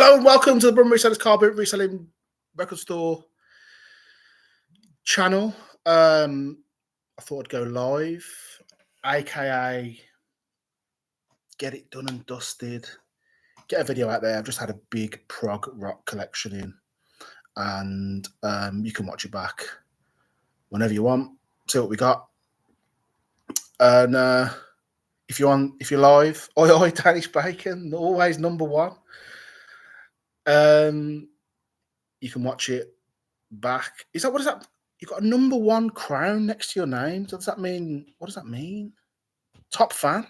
Hello and welcome to the Brum Reseller's Car Boot Reselling Record Store channel. I thought I'd go live, aka get it done and dusted, get a video out there. I've just had a big prog rock collection in, and you can watch it back whenever you want, see what we got. And if you're live, oi Danish Bacon, always number one. You can watch it back. What is that? You've got a number one crown next to your name. Does that mean, what does that mean? Top fan?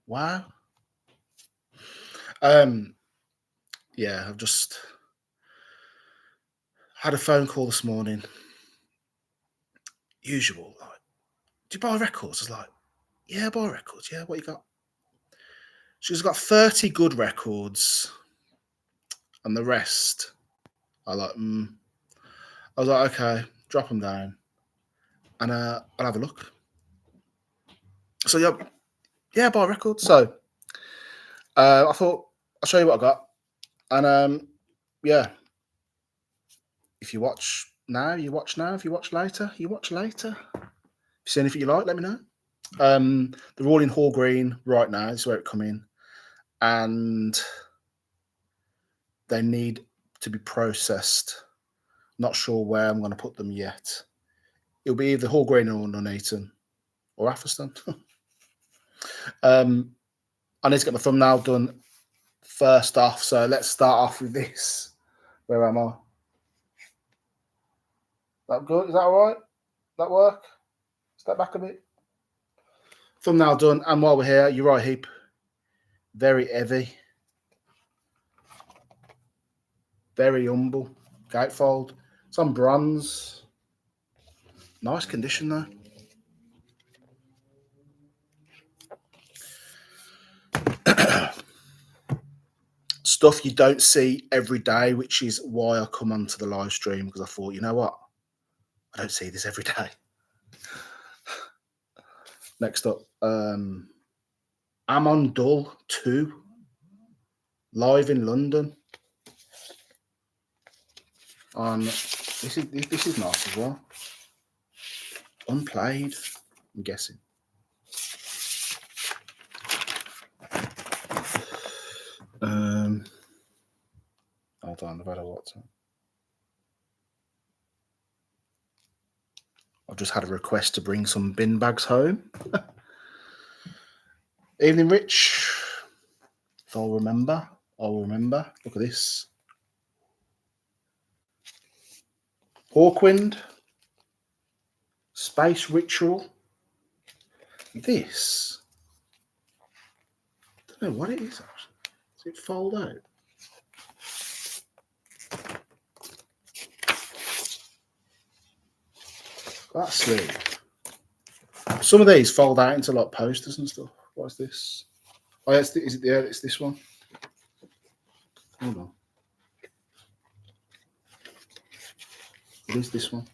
Wow. Yeah, I've just had a phone call this morning. Usual, like, do you buy records? I was like, yeah, I buy records. Yeah, what you got? She's got 30 good records, and the rest are like, I was like, okay, drop them down, and I'll have a look. So yeah, buy records. So I thought I'll show you what I got, and yeah, if you watch now, you watch now. If you watch later, you watch later. If you see anything you like, let me know. They're all in Hall Green right now. This is where it come in, and they need to be processed. Not sure where I'm going to put them yet. It'll be either Hall Green or Nuneaton or Atherstone. I need to get my thumbnail done first off, so let's start off with this. Where am I? That good? Is that all right? That work? Step back a bit. Thumbnail done, and while we're here, Uriah Heep, very heavy, very humble gatefold. It's on bronze. Nice condition though. Stuff you don't see every day, which is why I come onto the live stream, because I thought, you know what? I don't see this every day. Next up, Amon Dull 2, live in London. On this is nice as well. Unplayed, I'm guessing. Hold on, I've had a WhatsApp. I've just had a request to bring some bin bags home. Evening, Rich. If I'll remember, I'll remember. Look at this. Hawkwind. Space Ritual. This. I don't know what it is, actually. Does it fold out? That sleeve. Some of these fold out into like posters and stuff. What is this? Oh, yeah, it's this one. Hold on. It is this one.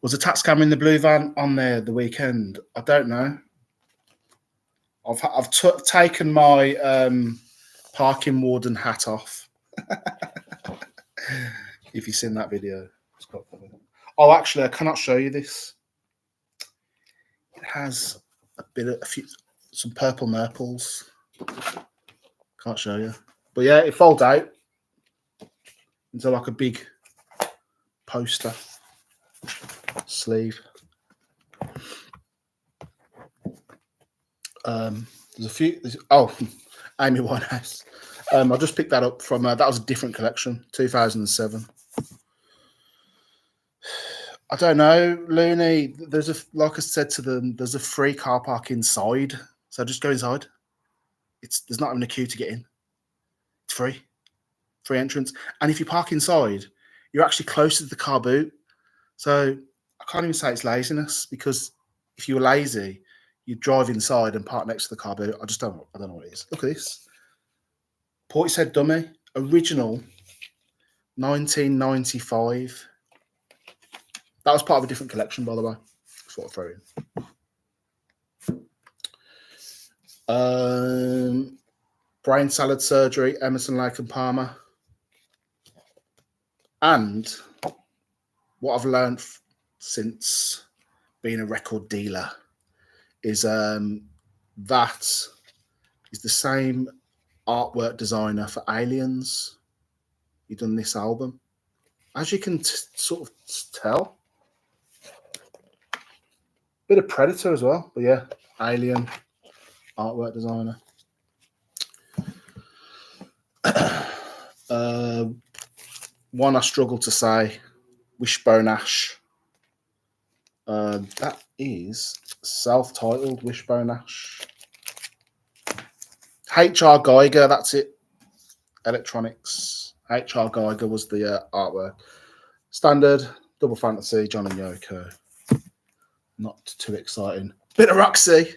Was a tax scam in the blue van on there the weekend? I don't know. I've taken my parking warden hat off. If you've seen that video, it's quite funny. Oh, actually, I cannot show you this. It has some purple nurples. Can't show you, but yeah, it folds out into like a big poster sleeve. There's a few. Amy Winehouse. I just picked that up from that was a different collection, 2007. I don't know, Looney. Like I said to them, there's a free car park inside, so just go inside. There's not even a queue to get in. It's free entrance, and if you park inside, you're actually closer to the car boot. So I can't even say it's laziness, because if you were lazy, you'd drive inside and park next to the car boot. I don't know what it is. Look at this. Portishead dummy, original, 1995. That was part of a different collection, by the way. That's what I throw in. Brain Salad Surgery, Emerson, Lake and Palmer. And what I've learned since being a record dealer is that is the same artwork designer for Aliens. He done this album. As you can sort of tell, bit of Predator as well, but yeah, Alien artwork designer. One I struggle to say, Wishbone Ash. That is self-titled Wishbone Ash. H.R. Geiger, that's it. Electronics. H.R. Geiger was the artwork. Standard, Double Fantasy, John and Yoko. Not too exciting. Bit of Roxy.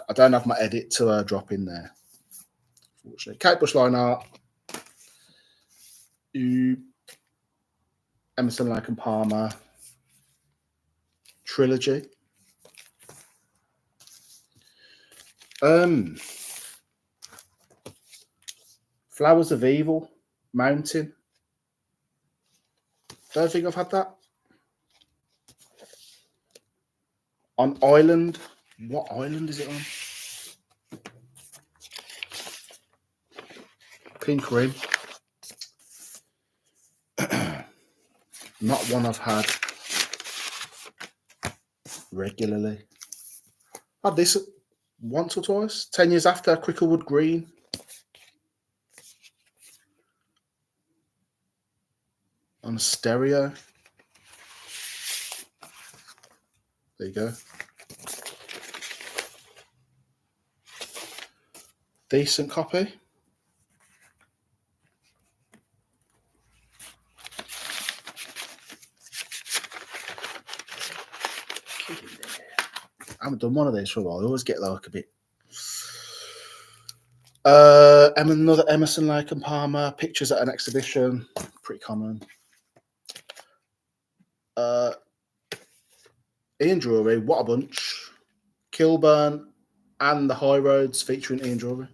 I don't have my edit to drop in there, unfortunately. Kate Bush line art. Emerson, Lake and Palmer. Trilogy. Flowers of Evil. Mountain. Don't think I've had that. On Island. What island is it on? Pink Rim. Not one I've had regularly. Had this once or twice. 10 years after, Cricklewood Green. On stereo. There you go. Decent copy. I haven't done one of these for a while. I always get like a bit. Another Emerson, Lake and Palmer. Pictures at an exhibition. Pretty common. Ian Drury, What a Bunch. Kilburn and the High Roads featuring Ian Drury.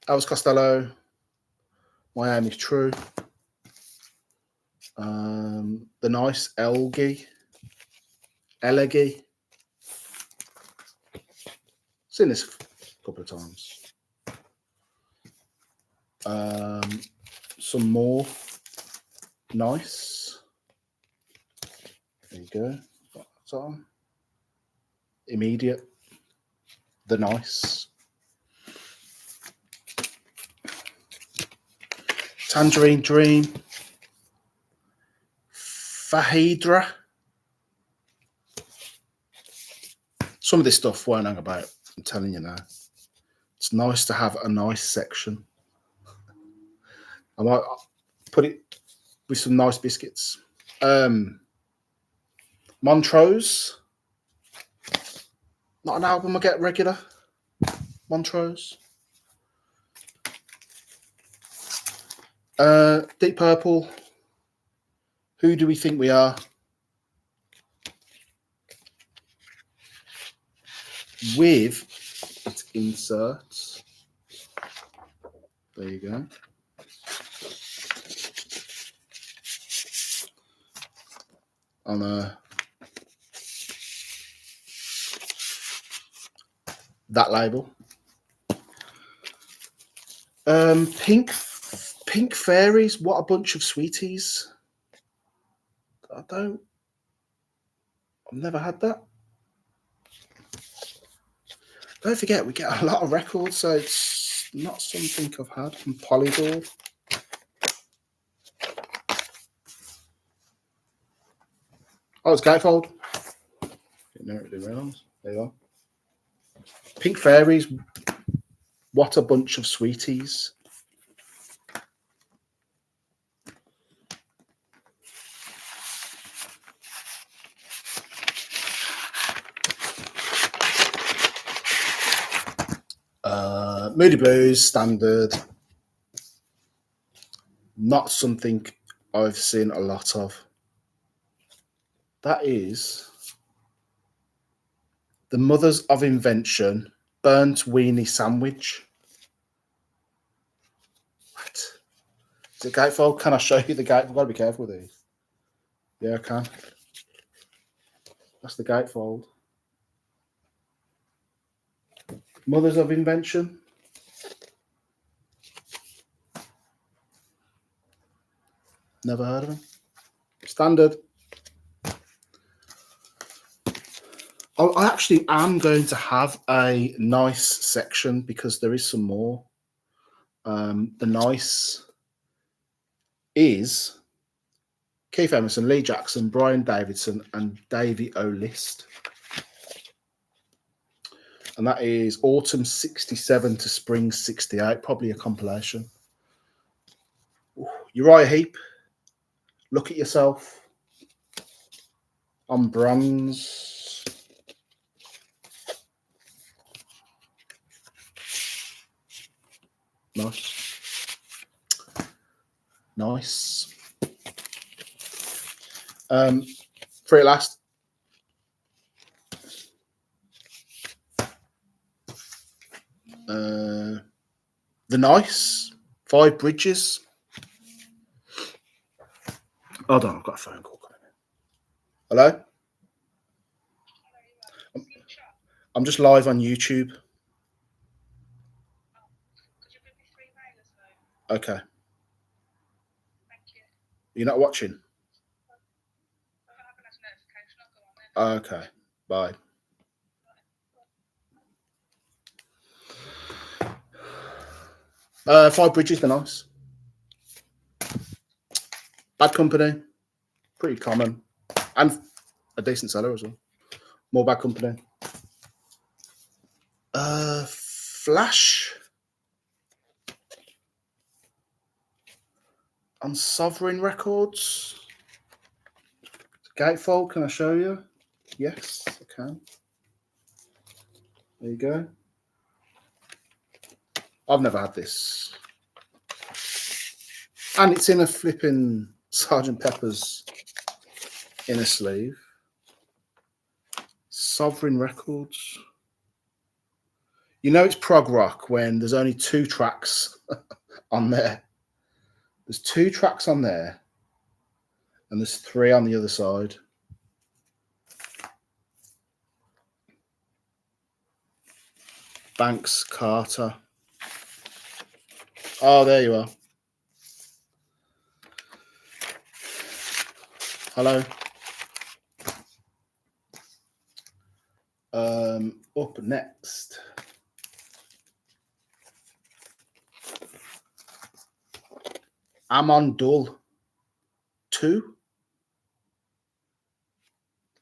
Elvis Costello. My Aim is True. The Nice Elegy. Seen this a couple of times. Some more Nice. There you go. What's on? Immediate. The Nice. Tangerine Dream. Fahidra. Some of this stuff won't hang about, I'm telling you now. It's nice to have a nice section. I might put it with some nice biscuits. Montrose. Not an album I get regular. Montrose. Deep Purple. Who Do We Think We Are? With its inserts. There you go. On that label. Pink Fairies, What a Bunch of Sweeties. I've never had that. Don't forget, we get a lot of records, so it's not something I've had from Polydor. Oh, it's Gatefold. Didn't realise. There you are. Pink Fairies, What a Bunch of Sweeties. Moody Blues, standard. Not something I've seen a lot of. That is The Mothers of Invention Burnt Weenie Sandwich. What? Is it gatefold? Can I show you the gate? I've got to be careful with these. Yeah, I can. That's the gatefold. Mothers of Invention. Never heard of them. Standard. I actually am going to have a nice section because there is some more. The nice is Keith Emerson, Lee Jackson, Brian Davidson, and Davey O. List. And that is autumn 67 to spring 68, probably a compilation. Uriah Heep, Look at Yourself. On bronze. Nice. Nice. For it last. The Nice. 5 Bridges. Hold on, I've got a phone call coming in. Hello? I'm just live on YouTube. Okay. You're not watching? Okay. Bye. Five Bridges, The Nice. Bad Company. Pretty common. And a decent seller as well. More Bad Company. Flash. On Sovereign Records. Gatefold, can I show you? Yes, I can. There you go. I've never had this. And it's in a flipping Sgt. Pepper's inner sleeve. Sovereign Records. You know it's prog rock when there's only 2 tracks on there. There's 2 tracks on there. And there's 3 on the other side. Banks Carter. Oh, there you are. Hello. Up next. Amon Dull 2.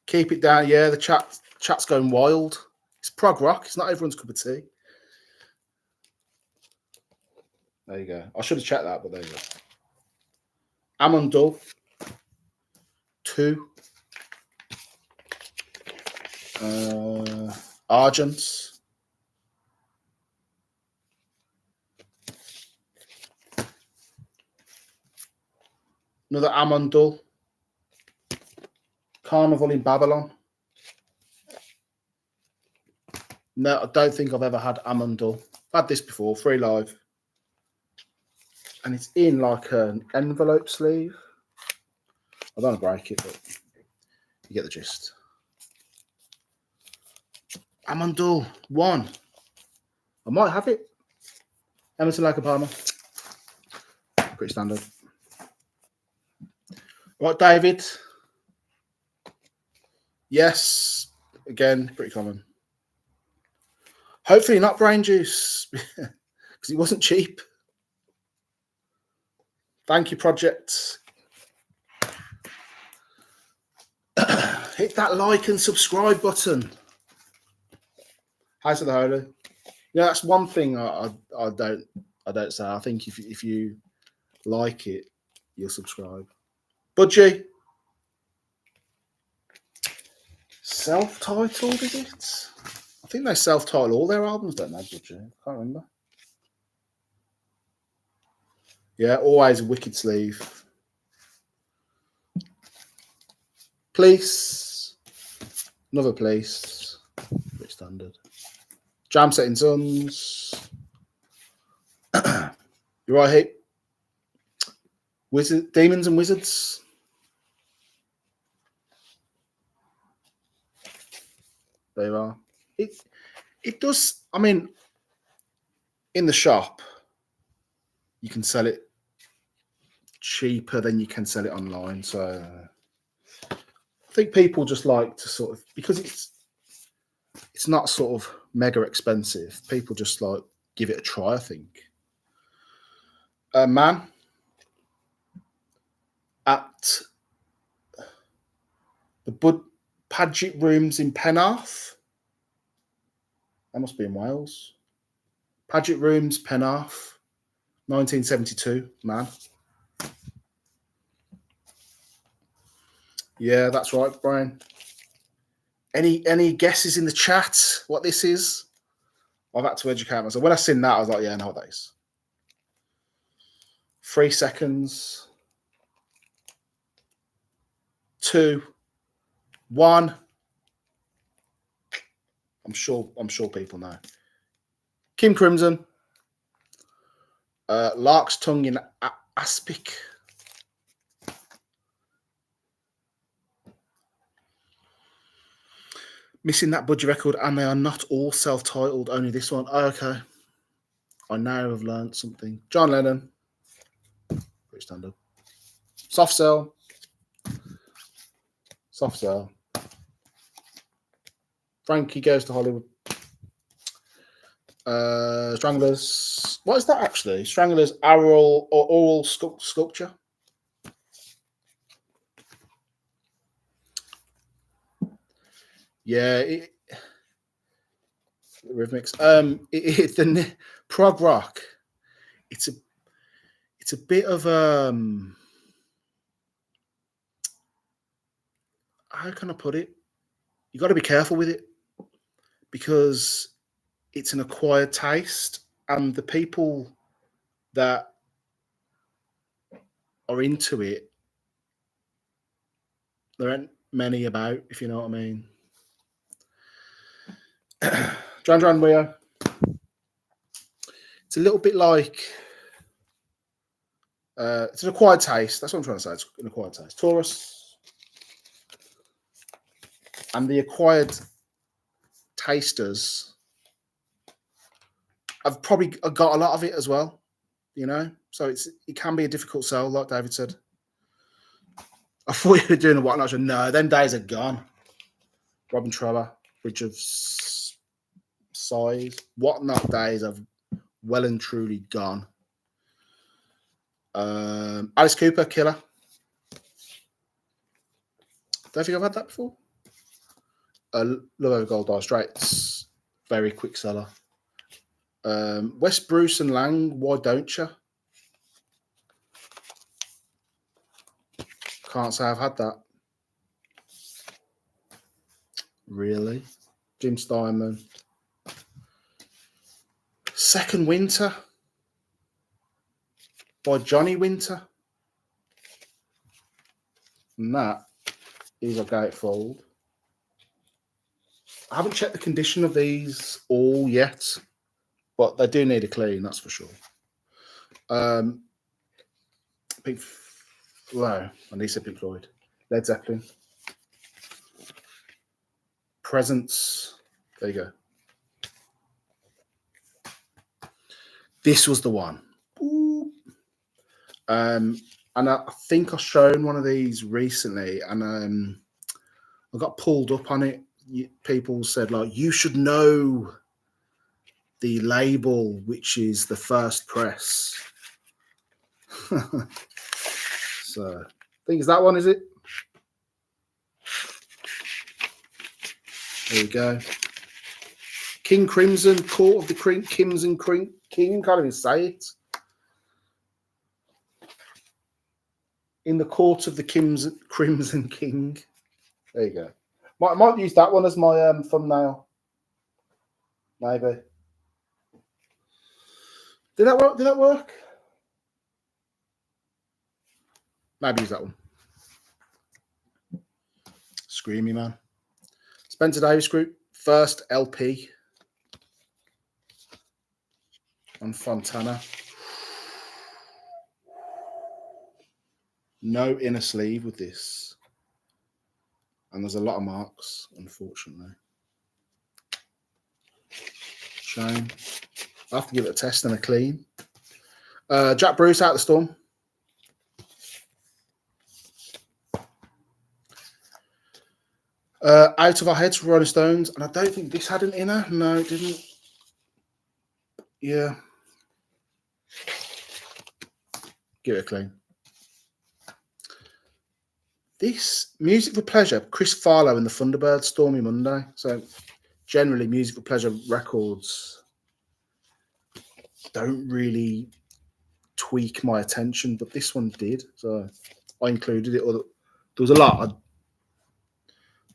Keep it down. Yeah, the chat's going wild. It's prog rock. It's not everyone's cup of tea. There you go. I should have checked that, but there you go. Amon Dull 2. Argents. Another Amon Dull. Carnival in Babylon. No, I don't think I've ever had Amon Dull. I've had this before, free live. And it's in like an envelope sleeve. I don't want to break it, but you get the gist. Amon Dull 1. I might have it. Emerson Lake Palmer. Pretty standard. Right, David. Yes. Again, pretty common. Hopefully not Brain Juice. Because it wasn't cheap. Thank you, Project. Hit that like and subscribe button. Hi to the holy. Yeah, that's one thing I don't say. I think if you like it, you'll subscribe. Budgie. Self-titled, is it? I think they self-title all their albums, don't they, Budgie? I can't remember. Yeah, always a wicked sleeve. Police. Another Police. Pretty standard. Jam Setting Suns. You're right, Heat. Demons and Wizards. There you are. It does. I mean, in the shop, you can sell it cheaper than you can sell it online. So I think people just like to sort of, because it's not sort of mega expensive. People just like give it a try, I think. Man at the Bud Paget Rooms in Penarth. That must be in Wales. Paget Rooms, Penarth, 1972, man. Yeah, that's right, Brian. Any guesses in the chat what this is? I've had to educate myself. When I seen that, I was like, yeah, I know what that is. 3 seconds. 2, 1. I'm sure people know. Kim Crimson. Lark's Tongue in Aspic. Missing That Budgie record, and they are not all self-titled, only this one. Oh, okay. I now have learned something. John Lennon. Pretty standard. Soft Cell. Soft Cell. Frankie Goes to Hollywood. Stranglers. What is that actually? Stranglers oral sculpture. Yeah, rhythmics. It's the prog rock. It's a bit of how can I put it? You got to be careful with it because it's an acquired taste, and the people that are into it, there aren't many about, if you know what I mean. Dran Rio. It's a little bit like it's an acquired taste. That's what I'm trying to say. It's an acquired taste. Taurus. And the acquired tasters I've probably got a lot of it as well, you know. So it can be a difficult sell, like David said. I thought you were doing a whatnot. No, them days are gone. Robin Trevor, Bridge of Size, whatnot days have well and truly gone. Alice Cooper, Killer. Don't think I've had that before. Love Over Gold Dire Straits, very quick seller. West Bruce and Lang, Why Don't You? Can't say I've had that. Really? Jim Steinman. Second Winter by Johnny Winter. And that is a gatefold. I haven't checked the condition of these all yet, but they do need a clean, that's for sure. Pink Floyd. Led Zeppelin. Presence. There you go. This was the one. And I think I've shown one of these recently, and I got pulled up on it. People said, like, you should know the label, which is the first press. So, I think it's that one, is it? There you go. King Crimson, Court of the Kims and King. Can't even say it. In the Court of the Crimson King. There you go. Might use that one as my thumbnail. Maybe. Did that work? Did that work? Maybe use that one. Screamy Man. Spencer Davis Group, first LP on Fontana. No inner sleeve with this. And there's a lot of marks, unfortunately. Shame. I have to give it a test and a clean. Jack Bruce, Out the Storm. Out of Our Heads, Rolling Stones. And I don't think this had an inner. No, it didn't. Yeah. Give it a clean. This, Music for Pleasure, Chris Farlow and the Thunderbirds, Stormy Monday. So generally, Music for Pleasure records don't really tweak my attention, but this one did. So I included it. There was a lot.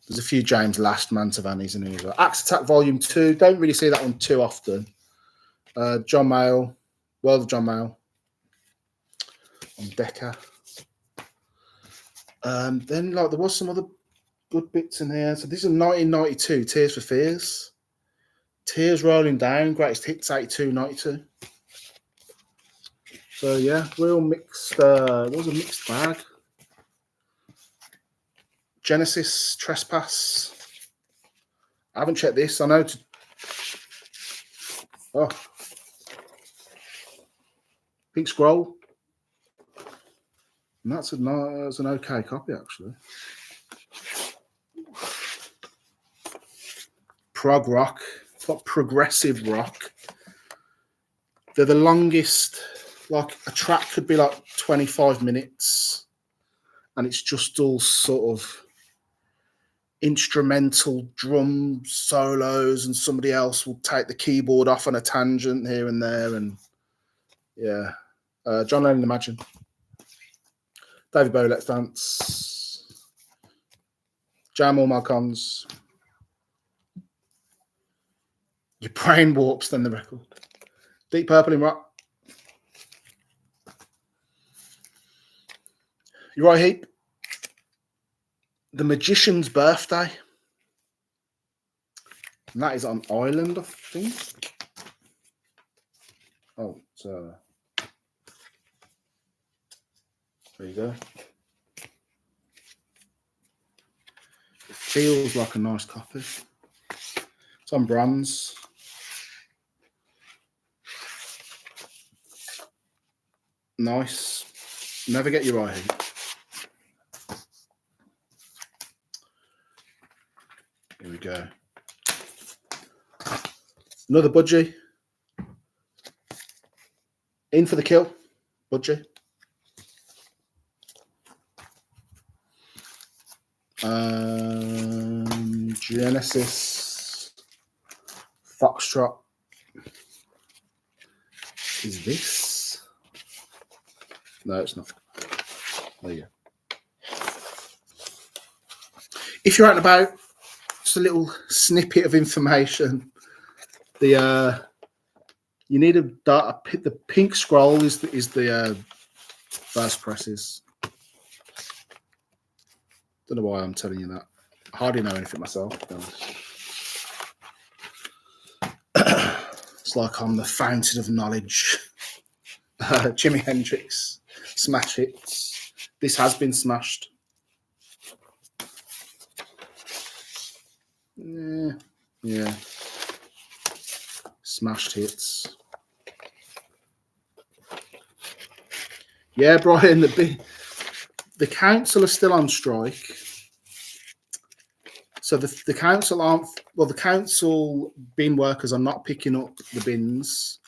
There's a few James Last Mantovanis in here as well. Axe Attack Volume 2. Don't really see that one too often. John Mayall, World of John Mayall on Decca. Then like there was some other good bits in here. So this is 1992, Tears for Fears. Tears Rolling Down, Greatest Hits 82, 92. So yeah, real mixed. There was a mixed bag. Genesis Trespass. I haven't checked this. I know. Oh, Pink Scroll. And that's an okay copy actually. Prog rock. It's got progressive rock. They're the longest. Like a track could be like 25 minutes, and it's just all sort of instrumental drum solos, and somebody else will take the keyboard off on a tangent here and there, and yeah. John Lennon, Imagine. David Bowie, Let's Dance. Jam All My Cons. Your brain warps, then the record. Deep Purple in Rock. Uriah Heep. The Magician's Birthday. And that is on Island, I think. Oh, so there you go. It feels like a nice copy. It's on Brands. Nice. Never get Uriah Heep. Here we go. Another Budgie. In for the Kill. Budgie. Genesis. Foxtrot. Is this? No, it's not. There you go. If you're out and about, just a little snippet of information. You need the Pink Scroll is the first presses. Don't know why I'm telling you that. I hardly know anything myself, to be honest. It's like I'm the fountain of knowledge. Jimi Hendrix, smash hits. This has been smashed. Yeah. Smashed hits. Yeah, Brian, the council are still on strike. So the council aren't, well, the council bin workers are not picking up the bins.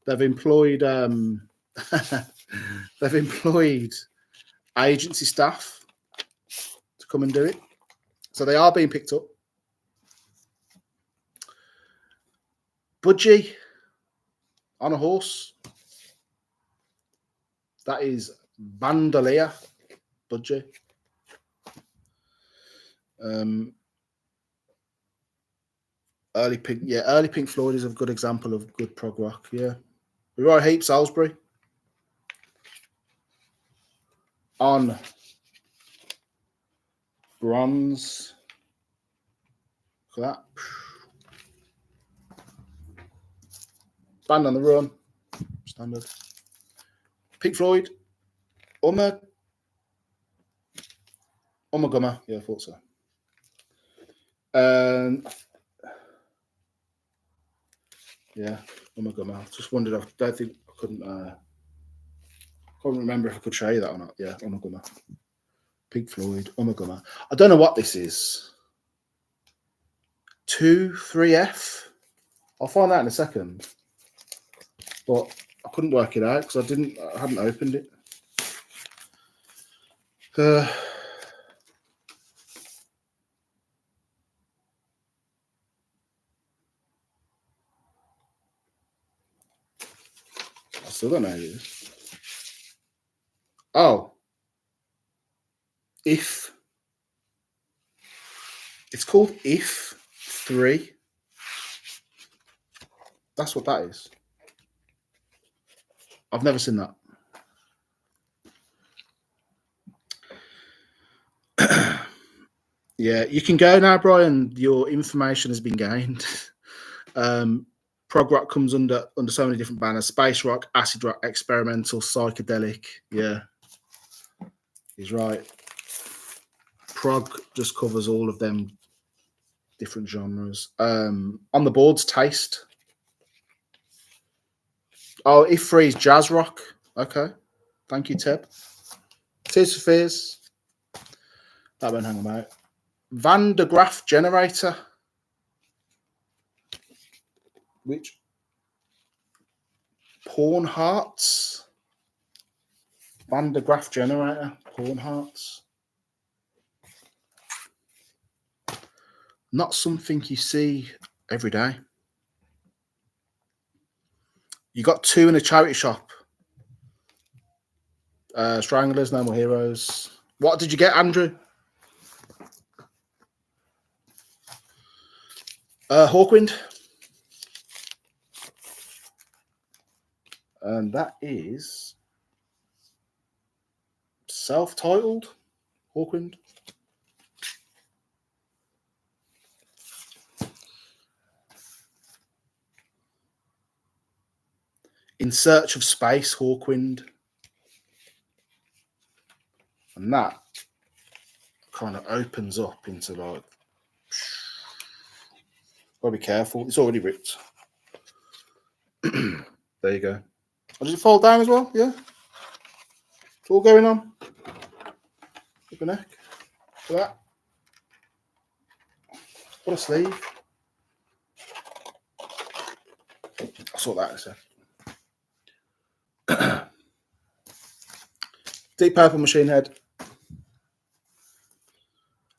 They've employed agency staff to come and do it. So they are being picked up. Budgie on a horse. That is Bandolier. Budgie. Early Pink Floyd is a good example of good prog rock. Yeah. Uriah Heep, Salisbury. On Bronze. Look at that. Band on the Run. Standard. Pink Floyd. Gummer. Yeah, I thought so. Yeah, Gummer. I just wondered. I don't think I couldn't. Can't remember if I could show you that or not. Yeah, Gummer. Pink Floyd. Gummer. I don't know what this is. 2-3F. I'll find out in a second. But I couldn't work it out because I hadn't opened it. I still don't know who it is. Oh. If. It's called If 3. That's what that is. I've never seen that. Yeah, you can go now, Brian. Your information has been gained. Prog rock comes under so many different banners: space rock, acid rock, experimental, psychedelic. Yeah, he's right. Prog just covers all of them different genres. On the boards, Taste. Oh, If 3 is jazz rock. Okay, thank you, Teb. Tears for Fears. That won't hang about. Van de Graaff Generator. Which? Porn Hearts. Van de Graaff Generator. Porn Hearts. Not something you see every day. You got 2 in a charity shop. Stranglers, No More Heroes. What did you get, Andrew? Hawkwind. And that is self-titled Hawkwind. In Search of Space, Hawkwind. And that kind of opens up into like, gotta be careful. It's already ripped. There you go. Oh, does it fold down as well? Yeah. It's all going on. Look at the neck. Look at that. What a sleeve. I'll sort that in a sec. Deep Purple Machine Head.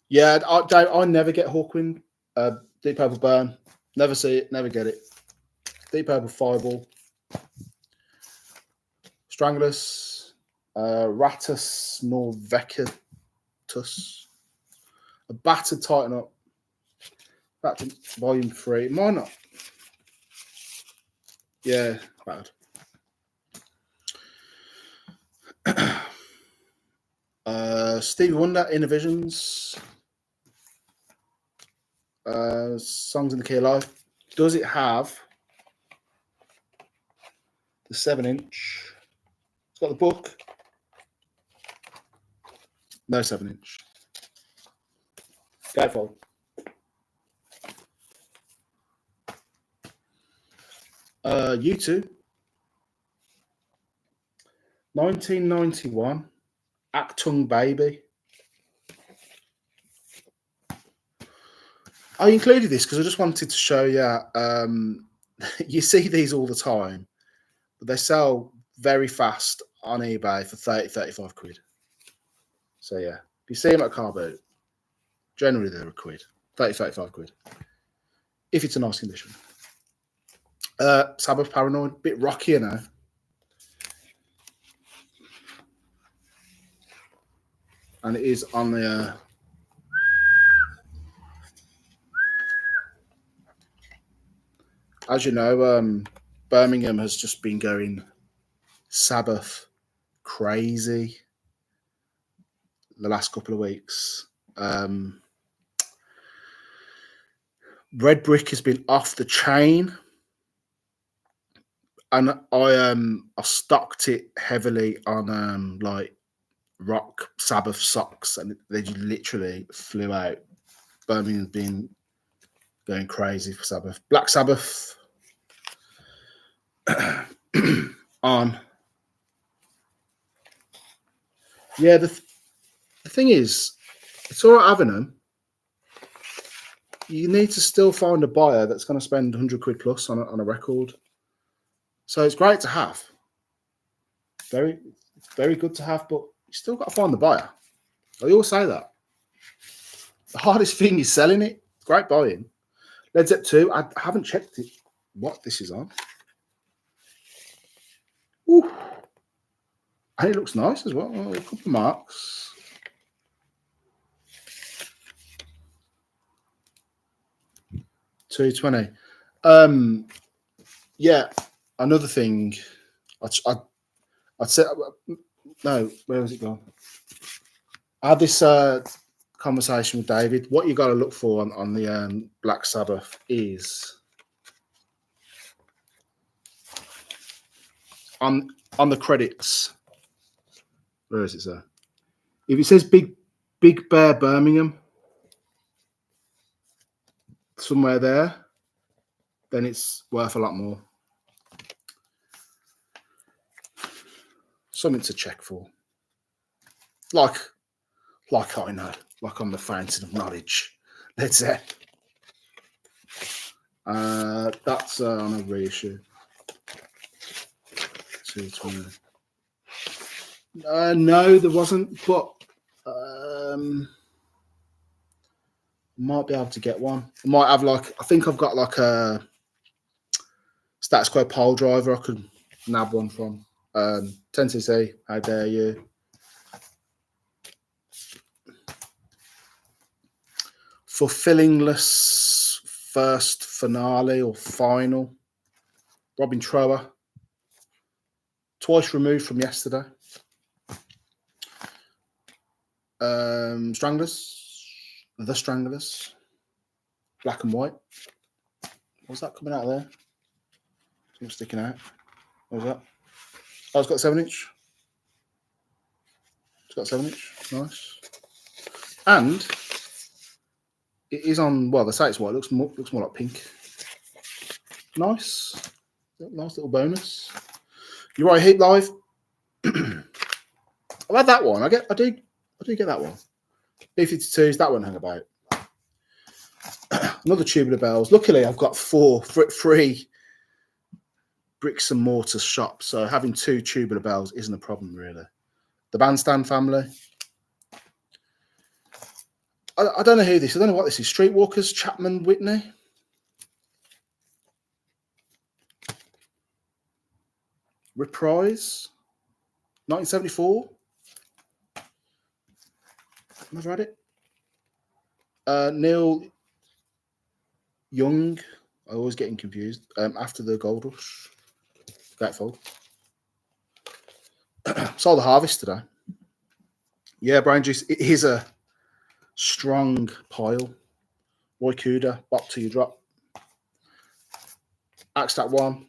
Yeah, I never get Hawkwind. Deep Purple Burn. Never see it, never get it. Deep Purple Fireball. Stranglers. Ratus Norvecatus. A Battered Tighten Up. Back to Volume 3. Might not. Yeah, bad. Stevie Wonder, Inner Visions. Songs in the Key of Life. Does it have the 7-inch? It's got the book. No 7-inch. Gatefold. U2. 1991. Actung Baby. I included this because I just wanted to show you. You see these all the time, but they sell very fast on eBay for 30-35 quid. So yeah, if you see them at car boot, generally they're a quid, 30-35 quid. If it's a nice condition. Sabbath Paranoid, bit rockier now. And it is on the as you know, Birmingham has just been going Sabbath crazy the last couple of weeks. Red Brick has been off the chain, and I stocked it heavily on like Rock Sabbath socks, and they just literally flew out. Birmingham's been going crazy for Sabbath. Black Sabbath on. Yeah, the thing is, it's all right having them. You need to still find a buyer that's going to spend 100 quid plus on a record. So it's great to have. Very, very good to have, but you still got to find the buyer. I always say that. The hardest thing is selling it. It's great buying. Led Zepp 2, I haven't checked it. What this is on. Ooh. And it looks nice as well. A couple of marks. $220. Yeah, another thing. I'd say, no, where was it gone? I had this conversation with David. What you got to look for on the Black Sabbath is on the credits. Where is it, sir? If it says Big Bear Birmingham somewhere there, then it's worth a lot more. Something to check for. Like I know, like I'm the fountain of knowledge. Let's say. That's on a reissue. 220. No, there wasn't, but might be able to get one. I might have I think I've got like a Status Quo pole driver I could nab one from. 10cc, how dare you. Fulfillingless first finale or final. Robin Trower. Twice removed from yesterday. Stranglers. The Stranglers. Black and white. What's that coming out of there? Something sticking out. What was that? Oh, it's got 7-inch. It's got 7-inch. Nice. And it is on, well, they say it's white. It looks more like pink. Nice. Nice little bonus. You're right, Heat Live. I've had that one. I do get that one. B52s, that one hung about. Another Tubular Bells. Luckily, I've got 3 bricks and mortar shops, so having 2 Tubular Bells isn't a problem, really. The Bandstand family. I don't know who this is. I don't know what this is. Streetwalkers, Chapman, Whitney. Reprise. 1974. Never had it. Neil Young. I always getting confused. After the Gold Rush. Gatefold. Saw the Harvest today. Yeah, Brain Juice. It is a strong pile. Roy Cuda. Bop till you drop. Axe that one.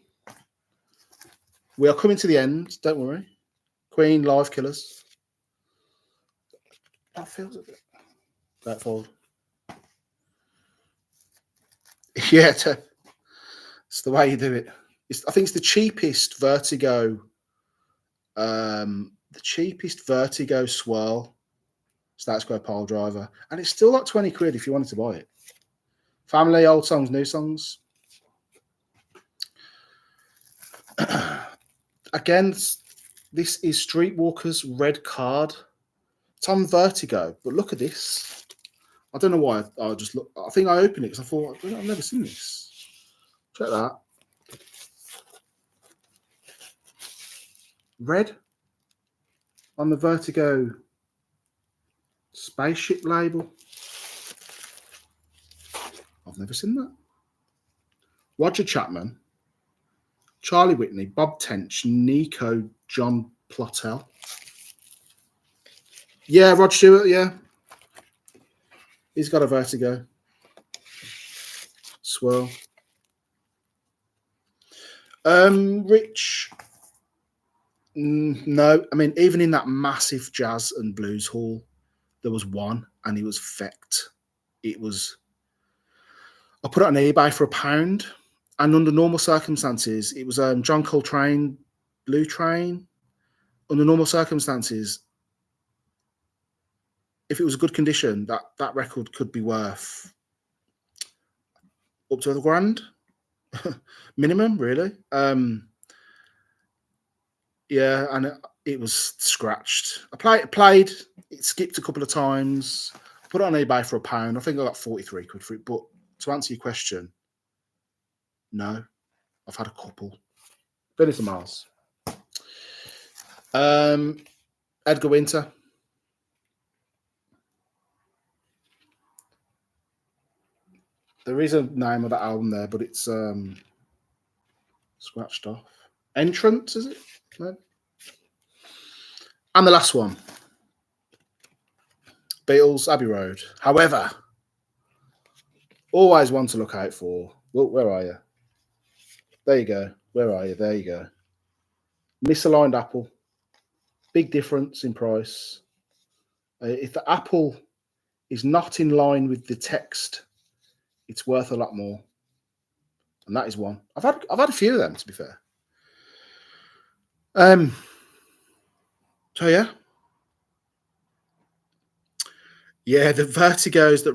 We are coming to the end. Don't worry. Queen, Live Killers. That feels a bit. Gatefold. Yeah, it's the way you do it. I think it's the cheapest Vertigo. The cheapest Vertigo swirl. Status Quo pole driver, and it's still like 20 quid if you wanted to buy it. Family, old songs, new songs. Again, this is Streetwalker's red card. It's on Vertigo, but look at this. I don't know why I just look. I think I opened it because I thought I've never seen this. Check that. Red on the Vertigo spaceship label. I've never seen that. Roger Chapman, Charlie Whitney, Bob Tench, Nico, John Plottel. Yeah, Rod Stewart, yeah. He's got a Vertigo. as well. Rich, no. I mean, even in that massive jazz and blues hall, there was one, and it was fecked. It was. I put it on eBay for £1, and under normal circumstances, it was John Coltrane, Blue Train. Under normal circumstances, if it was a good condition, that record could be worth up to £1,000 minimum, really. Yeah, and it was scratched. I played. It skipped a couple of times. I put it on eBay for £1. I think I got 43 quid for it. But to answer your question, no, I've had a couple. Been some miles. Edgar Winter. There is a name of that album there, but it's scratched off. Entrance, is it? No. And the last one, Beatles, Abbey Road. However, always one to look out for. Well, where are you? There you go. Where are you? There you go. Misaligned apple. Big difference in price. If the apple is not in line with the text, it's worth a lot more. And that is one. I've had a few of them, to be fair. So yeah, the Vertigos that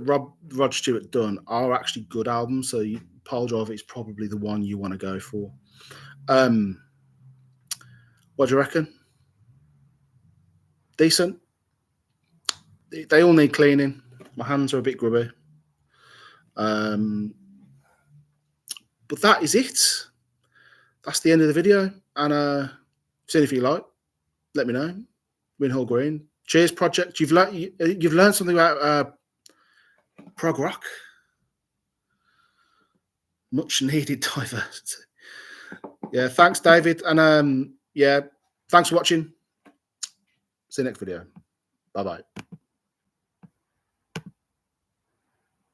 Rod Stewart done are actually good albums. So Pile Driver is probably the one you want to go for. What do you reckon? Decent. They all need cleaning. My hands are a bit grubby. But that is it. That's the end of the video. And see if you like. Let me know. Winhall Green. Cheers, project. You've learned something about prog rock. Much needed diversity. Yeah, thanks, David. And yeah, thanks for watching. See you next video. Bye-bye.